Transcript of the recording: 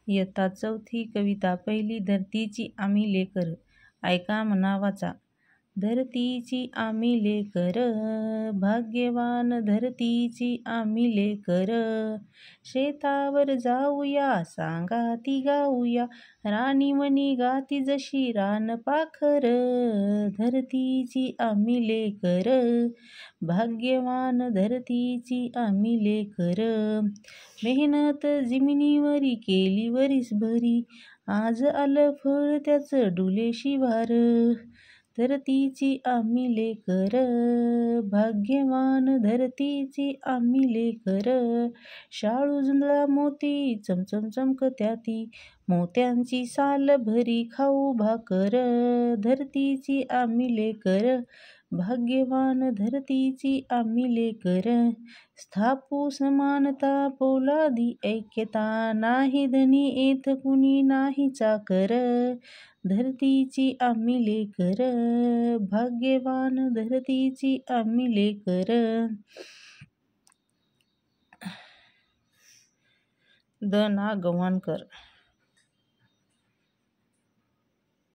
इयत्ता चौथी कविता पहिली धरतीची आम्ही लेकर. ऐका म्हणा वाचा. धरतीची आम्ही लेकर, भाग्यवान धरतीची आम्ही लेकर. शेतावर जाऊया, सांगाती गाऊया, राणीमणी गाती जशी रानपाखर. धरतीची आम्ही लेकर, भाग्यवान धरतीची आम्ही लेकर. मेहनत जिमिनीवरी केली वरीसभरी, आज आलं फळ त्याचं डुले शिवार. धरतीची आम्ही लेकर, भाग्यवान धरतीची आम्ही लेकर. शाळू जुंधळा मोती चमचम चमकत्याती, मोत्यांची साल भरी खाऊ भाकर. धरतीची आम्ही लेकर, भाग्यवान धरतीची आम्ही लेकर. स्थापू समानता पोलादी ऐक्यता, नाही धनी येथ कुणी नाही चाकर. धरतीची आम्ही लेकर, भाग्यवान धरतीची आम्ही लेकर. द. ना. गव्हाणकर.